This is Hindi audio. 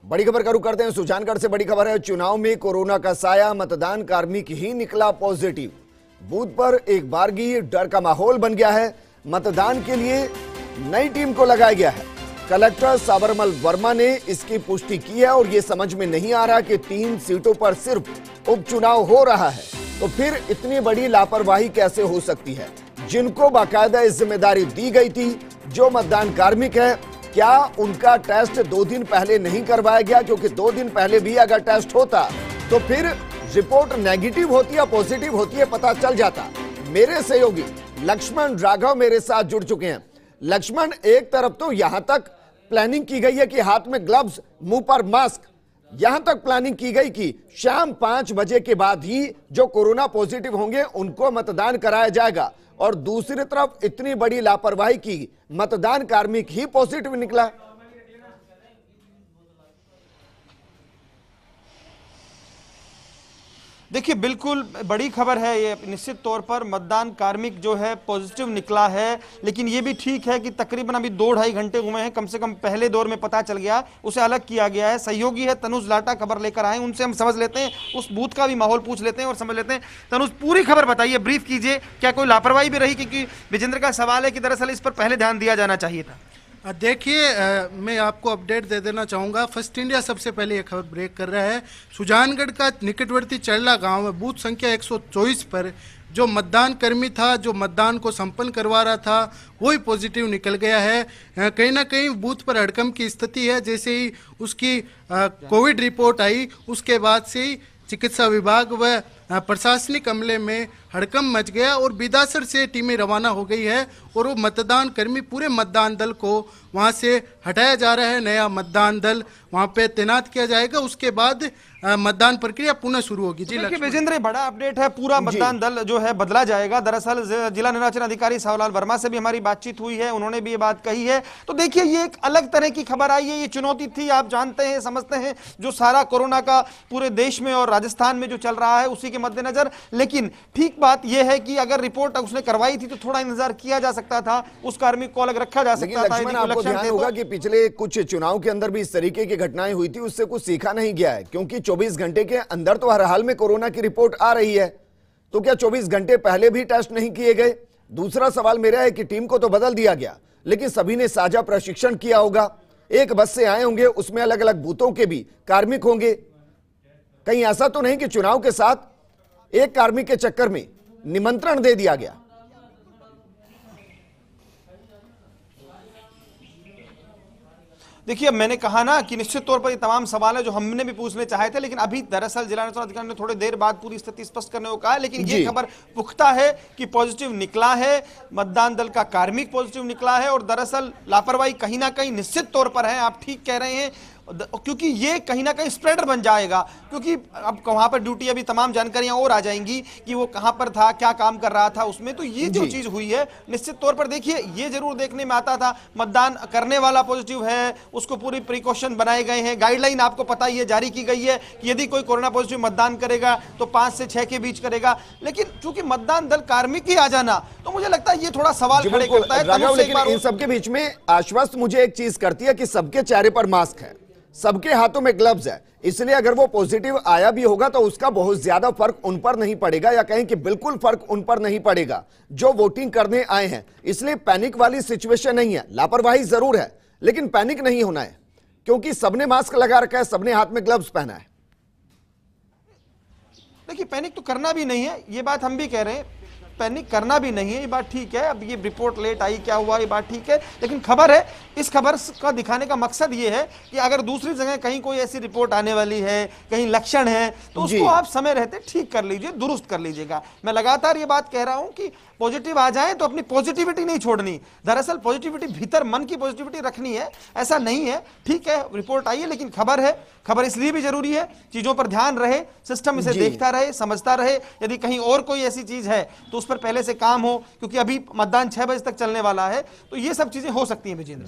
बड़ी खबर का रुख करते हैं सुजानगढ़ से। बड़ी खबर है, चुनाव में कोरोना का साया, मतदान कार्मिक ही निकला पॉजिटिव। बूथ पर एक बारगी डर का माहौल बन गया है। मतदान के लिए नई टीम को लगाया गया है। कलेक्टर साबरमल वर्मा ने इसकी पुष्टि की है और यह समझ में नहीं आ रहा कि 3 सीटों पर सिर्फ उपचुनाव हो रहा है तो फिर इतनी बड़ी लापरवाही कैसे हो सकती है। जिनको बाकायदा इस जिम्मेदारी दी गई थी, जो मतदान कार्मिक है, क्या उनका टेस्ट 2 दिन पहले नहीं करवाया गया? क्योंकि 2 दिन पहले भी अगर टेस्ट होता तो फिर रिपोर्ट नेगेटिव होती या पॉजिटिव होती है पता चल जाता। मेरे सहयोगी लक्ष्मण राघव मेरे साथ जुड़ चुके हैं। लक्ष्मण, एक तरफ तो यहां तक प्लानिंग की गई है कि हाथ में ग्लव्स, मुंह पर मास्क, यहां तक प्लानिंग की गई कि शाम 5 बजे के बाद ही जो कोरोना पॉजिटिव होंगे उनको मतदान कराया जाएगा, और दूसरी तरफ इतनी बड़ी लापरवाही की, मतदान कार्मिक ही पॉजिटिव निकला। देखिए, बिल्कुल बड़ी खबर है ये। निश्चित तौर पर मतदान कार्मिक जो है पॉजिटिव निकला है, लेकिन ये भी ठीक है कि तकरीबन अभी 2-2.5 घंटे हुए हैं। कम से कम पहले दौर में पता चल गया, उसे अलग किया गया है। सहयोगी है तनुज लाटा, खबर लेकर आए, उनसे हम समझ लेते हैं, उस बूथ का भी माहौल पूछ लेते हैं और समझ लेते हैं। तनुज, पूरी खबर बताइए, ब्रीफ कीजिए। क्या कोई लापरवाही भी रही? क्योंकि विजेंद्र का सवाल है कि दरअसल इस पर पहले ध्यान दिया जाना चाहिए था। देखिए, मैं आपको अपडेट दे देना चाहूँगा। फर्स्ट इंडिया सबसे पहले यह खबर ब्रेक कर रहा है। सुजानगढ़ का निकटवर्ती चरला गांव में बूथ संख्या 124 पर जो मतदान कर्मी था, जो मतदान को संपन्न करवा रहा था, वही पॉजिटिव निकल गया है। कहीं ना कहीं बूथ पर हड़कंप की स्थिति है। जैसे ही उसकी कोविड रिपोर्ट आई, उसके बाद से ही चिकित्सा विभाग व प्रशासनिक अमले में हड़कंप मच गया और बिदासर से टीमें रवाना हो गई है और वो मतदान कर्मी, पूरे मतदान दल को वहां से हटाया जा रहा है। नया मतदान दल वहां पे तैनात किया जाएगा। उसके बाद मतदान प्रक्रिया पुनः शुरू होगी। जी देखिए विजेंद्र, बड़ा अपडेट है, पूरा मतदान दल जो है बदला जाएगा। दरअसल जिला निर्वाचन अधिकारी सावलाल वर्मा से भी हमारी बातचीत हुई है, उन्होंने भी ये बात कही है। तो देखिए, ये एक अलग तरह की खबर आई है। ये चुनौती थी, आप जानते हैं, समझते हैं, जो सारा कोरोना का पूरे देश में और राजस्थान में जो चल रहा है उसी के मद्देनजर। लेकिन ठीक बात यह है कि अगर रिपोर्ट उसने करवाई थी तो थोड़ा इंतजार किया जा सकता था, उस कार्मिक को अलग रखा जा सकता था। आपको ध्यान होगा कि पिछले कुछ चुनाव के अंदर भी इस तरीके की घटनाएं हुई थी, उससे कुछ सीखा नहीं गया है। क्योंकि 24 घंटे के अंदर तो हर हाल में कोरोना की रिपोर्ट आ रही है, तो क्या 24 घंटे पहले भी टेस्ट नहीं किए गए? दूसरा सवाल मेरा है कि टीम को तो बदल दिया गया, लेकिन सभी ने साझा प्रशिक्षण किया होगा, एक बस से आए होंगे, उसमें अलग अलग बूथों के भी कार्मिक होंगे। कहीं ऐसा तो नहीं कि चुनाव के साथ एक कार्मिक के चक्कर में निमंत्रण दे दिया गया? देखिए, अब मैंने कहा ना कि निश्चित तौर पर ये तमाम सवाल है जो हमने भी पूछने चाहे थे, लेकिन अभी दरअसल जिला निर्वाचन अधिकारी ने थोड़ी देर बाद पूरी स्थिति स्पष्ट करने को कहा है। लेकिन ये खबर पुख्ता है कि पॉजिटिव निकला है, मतदान दल का कार्मिक पॉजिटिव निकला है। और दरअसल लापरवाही कहीं ना कहीं निश्चित तौर पर है, आप ठीक कह रहे हैं, क्योंकि ये कहीं ना कहीं स्प्रेडर बन जाएगा। क्योंकि अब वहां पर ड्यूटी, अभी तमाम जानकारियां और आ जाएंगी कि वो कहां पर था, क्या काम कर रहा था उसमें। तो ये जो चीज हुई है, निश्चित तौर पर देखिए, ये जरूर देखने में आता था, मतदान करने वाला पॉजिटिव है, उसको पूरी प्रिकॉशन बनाए गए हैं। गाइडलाइन आपको पता ही है, जारी की गई है कि यदि कोई कोरोना पॉजिटिव मतदान करेगा तो 5 से 6 के बीच करेगा। लेकिन चूंकि मतदान दल कार्मिक ही आ जाना, तो मुझे लगता है ये थोड़ा सवाल खड़े करता है। लेकिन इन सबके बीच में आश्वस्त मुझे एक चीज करती है कि सबके चेहरे पर मास्क है, सबके हाथों में ग्लव्स है, इसलिए अगर वो पॉजिटिव आया भी होगा तो उसका बहुत ज्यादा फर्क उन पर नहीं पड़ेगा, या कहें कि बिल्कुल फर्क उन पर नहीं पड़ेगा जो वोटिंग करने आए हैं। इसलिए पैनिक वाली सिचुएशन नहीं है। लापरवाही जरूर है, लेकिन पैनिक नहीं होना है, क्योंकि सबने मास्क लगा रखा है, सबने हाथ में ग्लव्स पहना है। देखिए, पैनिक तो करना भी नहीं है, ये बात हम भी कह रहे हैं, पैनिक करना भी नहीं है, ये बात ठीक है। अब ये रिपोर्ट लेट आई, क्या हुआ, ये बात ठीक है, लेकिन खबर है, इस खबर का दिखाने का मकसद ये है कि अगर दूसरी जगह कहीं कोई ऐसी रिपोर्ट आने वाली है, कहीं लक्षण है, तो उसको आप समय रहते ठीक कर लीजिए, दुरुस्त कर लीजिएगा। मैं लगातार ये बात कह रहा हूं कि पॉजिटिव आ जाए तो अपनी पॉजिटिविटी नहीं छोड़नी। दरअसल पॉजिटिविटी भीतर, मन की पॉजिटिविटी रखनी है, ऐसा नहीं है। ठीक है, रिपोर्ट आई है, लेकिन खबर है, खबर इसलिए भी जरूरी है, चीजों पर ध्यान रहे, सिस्टम इसे देखता रहे, समझता रहे। यदि कहीं और कोई ऐसी चीज है तो उस पर पहले से काम हो, क्योंकि अभी मतदान 6 बजे तक चलने वाला है, तो ये सब चीजें हो सकती हैं विजेंद्र।